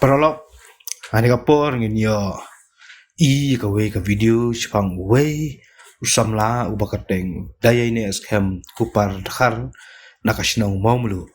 Paralog ani kapor ngin yo ka video chipang way usamla ubakateng daya ini eskem kupar dakhar nakashnong momlu.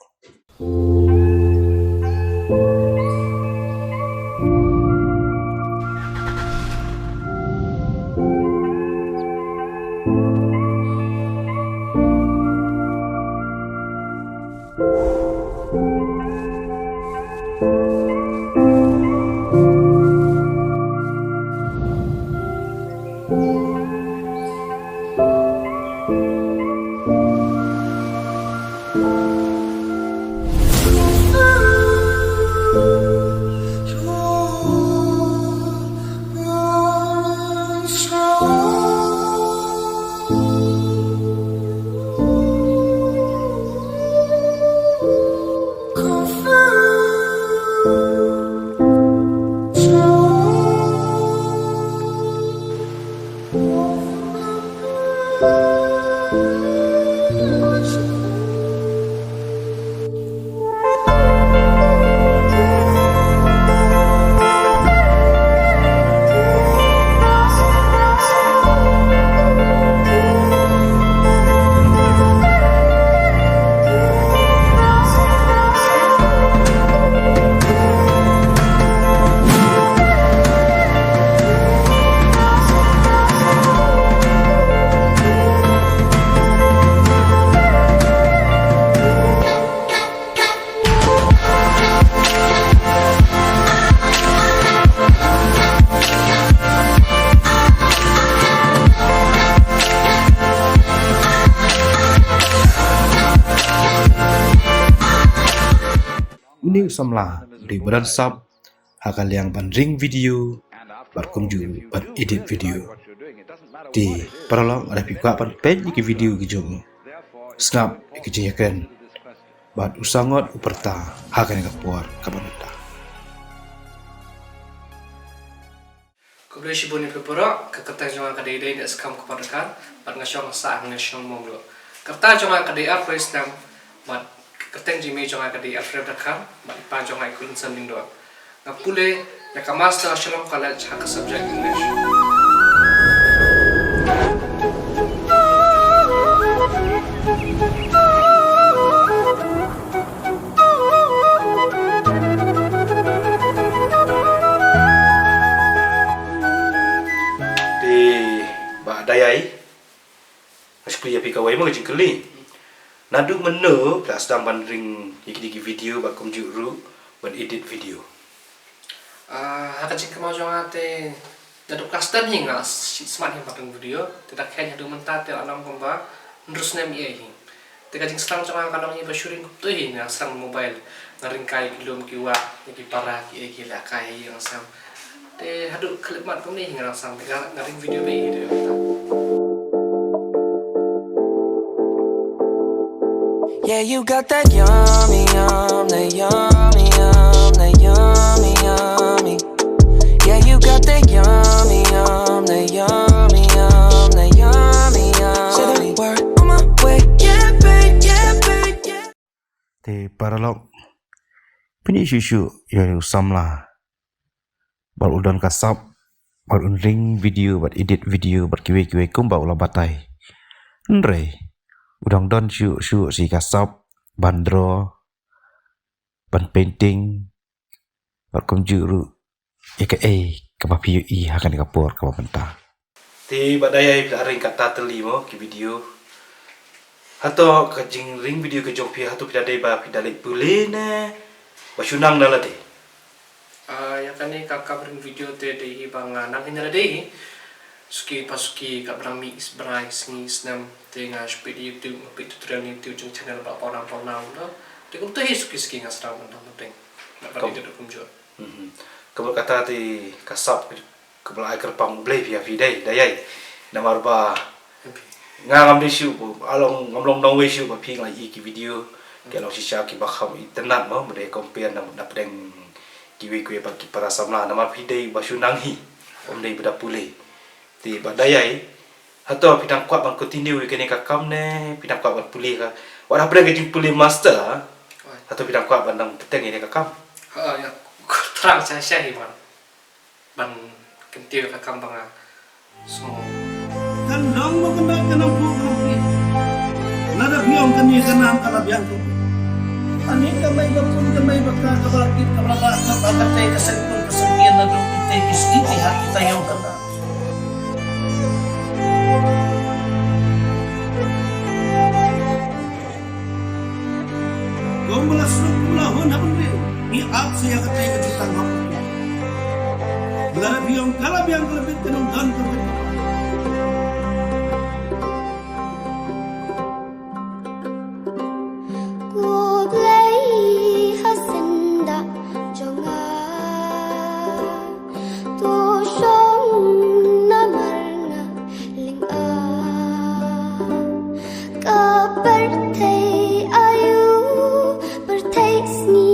Ini usamla di badan sub hakal yang bandring video berkunjung ber edit video di paralog ada pika pan page ki video ki jong snap ki jeyaken bad usangot uperta hakan kapor kabanita Kubreshi boni pepora kakata jonga kadai dai nes kam kepada bad ngasyong sa ngasyong monglo kata jonga kadai apa islam bad keteng jimi jonga kadai alfred dakar bad pa jonga ikun sanding do ngapule ya kamasta shalom college hak subject english dayai aspri api kawai mo jingkeli nadu menu plus sedang bandring iki video bakum juru ban edit video haka jing kemau jonga te nadu custom hinga smart hing bakum video tidak kaya nadu mentat te alam komba terus nem ie hi te jing sedang jonga kanong ni bashooting kup tu hi na sedang mobile ngaring kai kilom kiwa iki para ki iki la kai yang sam te hadu klimat kum ni hinga sam ngaring video be itu Yeah, you got that yummy, that yummy, that yummy, yummy. Yeah, you got that yummy, that yummy, that yummy, yummy. Say the word on my way, yeah, babe, yeah. te paralog pini shushu yang usamla bal udan kasap bal ring video bat edit video bat kiwe kum bau la batai ndre udang don shu si kasap bandro ban painting bat kum juru aka kapapiu I hakan kapor kapenta ti badaya ring kata telimo ki video hato kajing ring video ke jongpi hato pidadai ba pidalai pulene basunang dalate ya kan ni kakak ring video te dei bang nang hinara dei suki pasuki kap rang mix brais ni snam te nga speed YouTube ngapi tutorial ni YouTube channel ba pona no te kum te suki ngasra mo nang teng nak bari de kum jo kabel kata ti kasap kabel agar pang blay via vidai dayai namar ba ngam di shu along ngamlong nong we shu ba ping lai ki video kalau si ki bakham internet mo mede compare nam na pedeng kiwi kue ba ki para samla namar vidai ba sunang hi om dei beda pule ti badayai hato pidang kuat bang continue kene ka kam ne pidang kuat bang pulih ka wala pedang ke pulih master hato pidang kuat bandang peteng ini ka kam ya terang saya himan ban kentiu ka kambanga semua kan dong mo kena kena program ni nada biang kan ni kena kala biang tu ani kamay bapun kamay baka kabakit kababa na bakatay kasagpon kasagyan na dong itay istiti ha kita yung kena kau melasuk melahun hapun rin ni at saya katay katitang hapun biang kalabit kanong dan kabit cuộc lấy hát sinh đã cho ngà tu sống na marna ling a ka berthei ayu berthei sni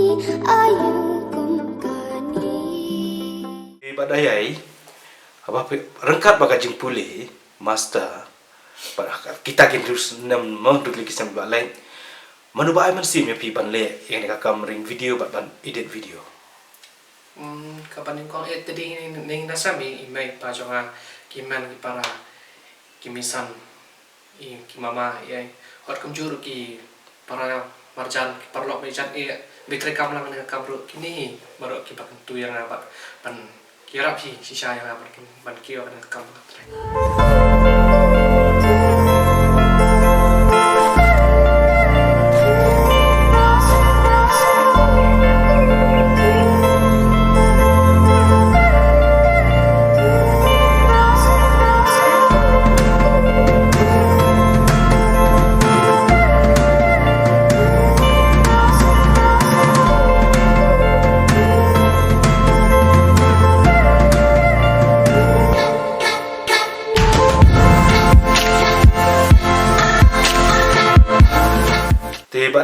ayu kum kani Pada yai apa rengkat baka jing pulih master pada kita kin terus nam mau duk lagi sambil lain manu ba man sim ya pi ban le yang ka kam ring video ban edit video kapan kong tadi ning nasami imay pa jonga kiman ki para kimisan ki mama ya hot kum juru ki para marjan ki parlok mejan bitre kam lang dengan kamru kini baru ki pakan tu yang apa ban kira pi sisa yang apa ban kio dengan kam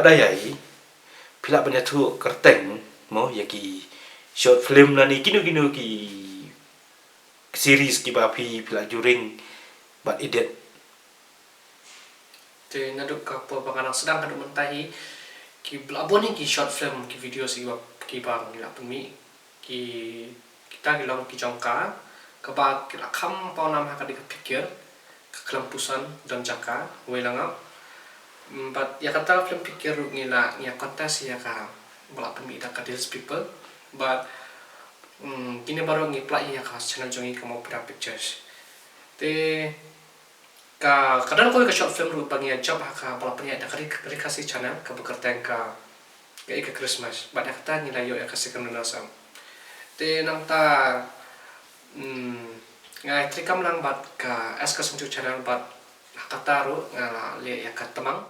badayai pila banyak tu kerteng mo yaki short film na ni kinu ki series ki bapi pila juring but edit te naduk ka po bangana sedang kadu mentahi ki blaboni ki short film ki video si ki bang la pemi ki kita gilang ki jongka ka ba ki rakam pa nam ha ka dipikir ke kelampusan dan jaka welanga but ya kata film pikir ngila ya kontes ya ka bala pemi da ka deals people but kini baru ngiplai ya ka channel jongi ka mau pictures te ka kadang ko ka short film ru pangia job ka bala pemi da ka kasih channel ka bekerja ka Christmas but ya kata ngila yo ya kasih kan nasam te nang ta ngai trikam lang bat ka eska sungju channel bat kata ru ngala le ya katamang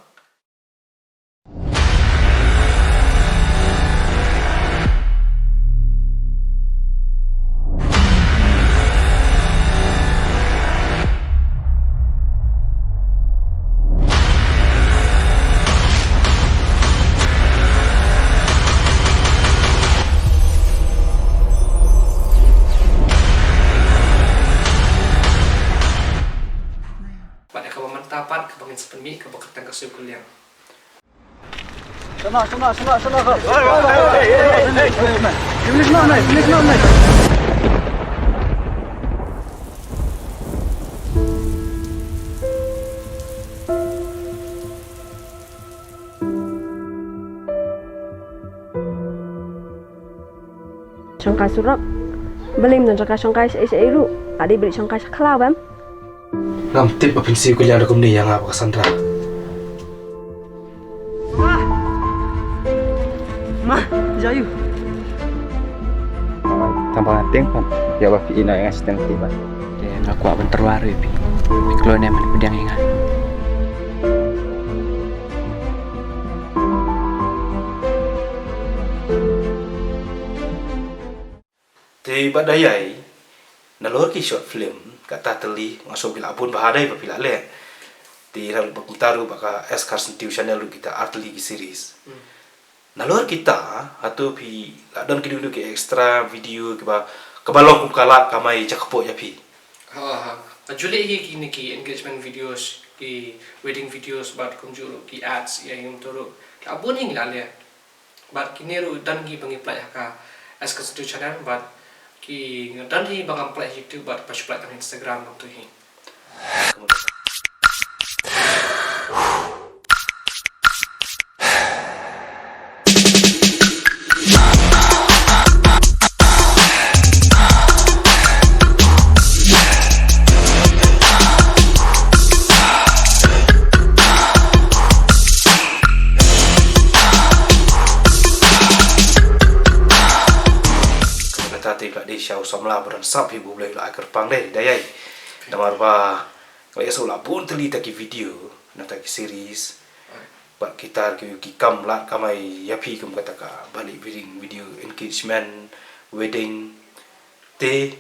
tapat ke bangin sepemi ke bekerja ke kuliah. Sana. Finish now. Sangkai surak belim dan sangkai iru tadi beli sangkai sekelau bam Ngam tip apinsi kuliah ada kumni yang apa Cassandra. Ma, Jayu. Tambah penting kan ya wafi ina yang asisten tiba dan aku akan terwaru pi kalau neman pedang ingat Di badayai nalor ki short film kata teli masuk bila pun bahadai bila le di hal bakutaru baka Escars channel kita artli ki series nalor kita atau pi dan ki dulu ki extra video ki ba kebalok kalat kamai cakpo ya pi Juli kini ki engagement videos ki wedding videos bat kunjuru ki ads yang turu abun hing la le bat kini ru dan ki bangi play ka as ke situ channel but ki dan hi bangam play YouTube but pas play tang Instagram tu hi. Tati pak di show somla beran sap ibu boleh lah kerpang deh dayai damar ba kalau esok lah pun teli taki video nanti taki series pak kita ki kam lah kamai yapi kum kata ka balik video engagement wedding te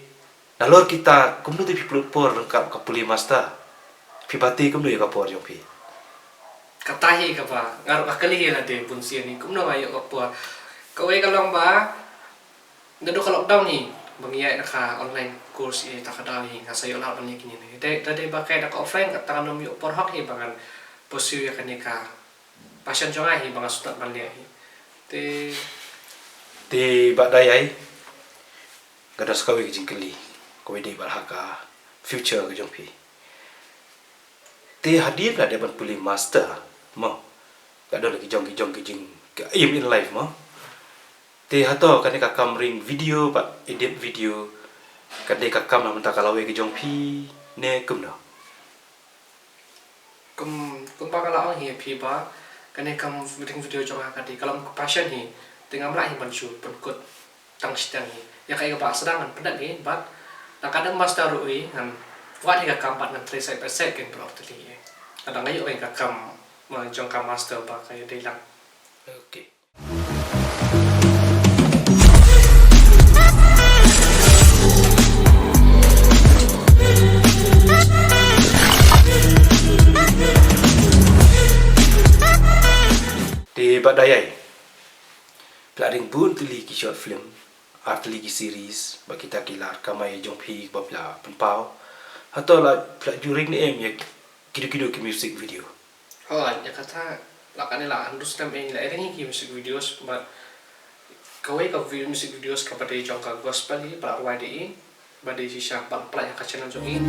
nalor kita kum tu pi por lengkap ka puli master pi bati kum tu ya ka por jong pi Katahi ka ba ngaruh akali lah de pun sia ni kum no ayo apa kau kalau ba Nado ka lockdown ni bangiya naka online course i takadal hi ngasayo la ban kini ni dade ba kay naka offline ka tanam yu por hak hi bangan posyu ya kanika passion jonga hi banga sutat ban hi te ba dayai gadas kawi jingkeli ko de ba haka future ke jong pi te hadir ka de ban puli master mo ka do lagi jong jing ka aim in life mo te hato kan ka kamring video pak edit video kan de ka kam na mentaka lawe ke jong pi ne kum no kum ba kala hi pi ba kane kam video jonga ka di kalam passion hi tengah mla hi ban shoot pun kut tang sitang hi ya kai ka ba sedangan pedak ni but kadang master rui ngan buat hi ka kam pat ngan 3 side by side kan pro tali kadang ayo ka kam ma jong ka master ba kai de lang okay di badayai pelaring bun teli ki short film artli ki series ba kita kilar kamai jompi ba pla penpau atau la pla during ni em ya kido ki music video oh ya kata lakane la andus tam en la ering ki music videos but kawai ka video music videos ka pada jong ka gospel ni para wadi ba de sisa pa pla ya ka channel jong in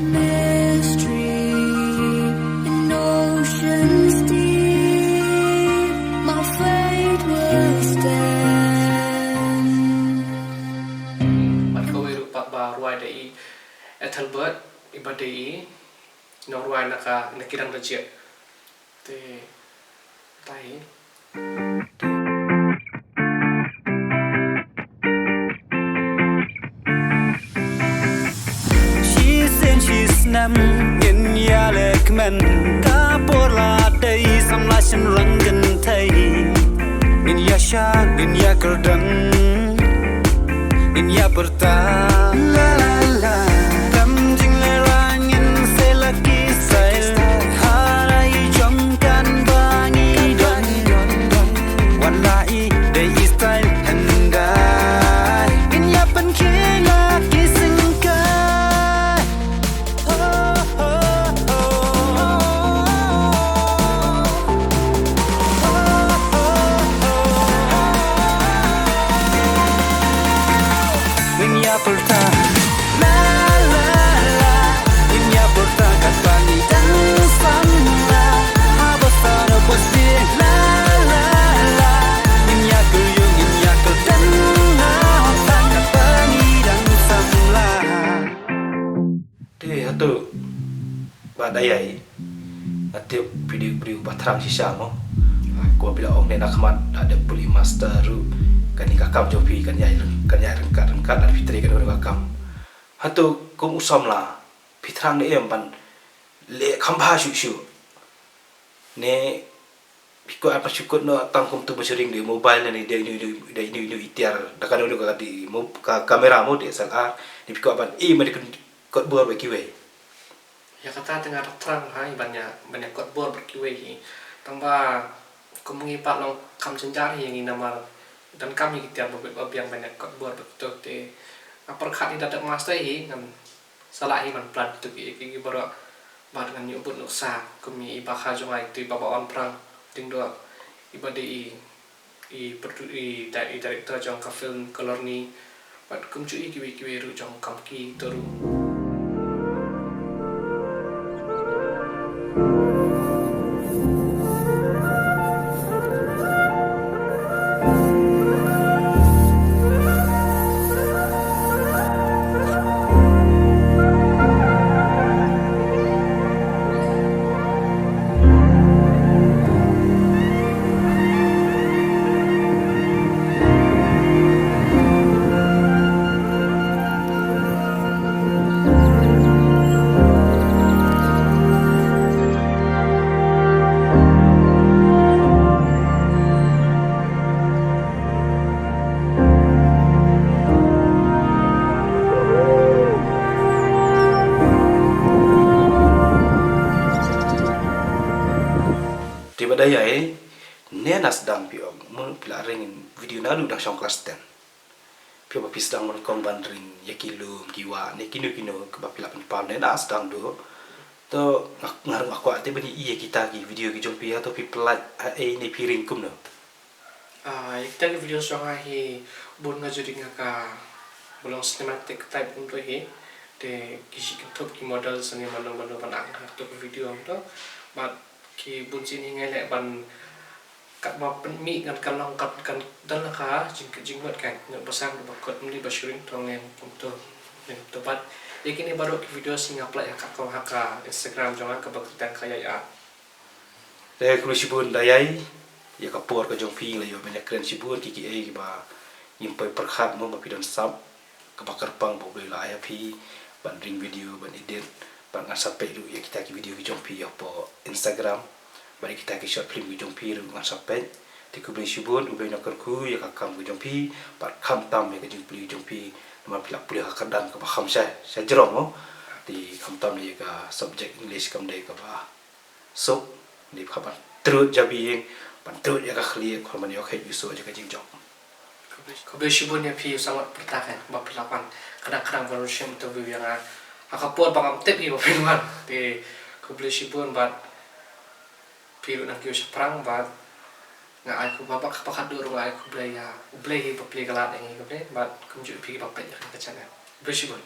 Ethelbert ibadai norway naka nakirang legit te tai she's nam in ya lek men ka por la dai sam la shin rang gan thai in ya sha in ya kerdan in ya perta la la la badayai ati video batrang sisa mo ko bila ong ne nakmat ada puli master ru kan ni kakam jopi kan ya rengkat dan fitri kan orang kakam hatu kum usam la fitrang ne em ban le khamba shu ne biko apa syukut no tangkum tu bersering di mobile ni dia ini itiar dah kan udah di kamera mo di SLR di biko apa mari kot buat bagi we ya kata tengah terang hai banyak kot bor berkiwe hi tambah kemengipat long kam senjari yang ini nama dan kami kita yang banyak kot bor betul te perkat ni dadak master hi kan salah hi man plan tu ki baru bar dengan nyebut nuksa kami ibakha jongai tu baba on perang ting do ibadai i director jong ka film color ni bat kum chu i kiwi ru jong kam ki toru. Tiba daya nena sedang piong mun pila ring video nalu dah syong kelas 10. Pio bapi sedang mun kong bandring ya kilum kiwa ne kinu ke bapi lapan pan nena sedang do. To ngarung aku ate bani iya kita ki video ki jompi atau pi pelat ni piring kum no. Kita ki video syong hi bun ngajuri ngaka belum cinematic type untuk hi de kisi top ki model seni mano panang tu video to but ki bun sini ngelek ban kat ba penmi kan kalong kan dan ka jing buat kan nak pasang bakot meli basuring tong yang untuk tempat yakini baru video sing upload ya kau haka Instagram jangan ke baktan kaya ya Daya kru sibun dayai ya kapor ka jompi la yo banyak keren sibun ki ba nyimpai perkhat mo mapidon sab ke bakar pang bo la ya pi ban ring video ban edit ban asape du ya kita ki video ki jompi ya po Instagram bari kita ki short film ki jompi ru asape ti ku beli sibun ubay na kerku ya kakam ki jompi par kham tam ya ki jompi nama pila pulih kadang ke baham saya jerong mo di kham tam ya ka subject English kam dai ka ba so di kapan terus jabi pan terus ya ka khli ko man yo khay yuso ja ka jing jok ko be shibun ya pi sangat pertakan ba pilapan kadang-kadang baru shem to view yang akapot bangam tep hi ba pinwan di ko be shibun ba pi nak yo perang ba nga ai ko babak pakat duru ai ko blaya blay hi pa play galat yang ko blay ba kum ju pi pa pe ya ka chana be shibun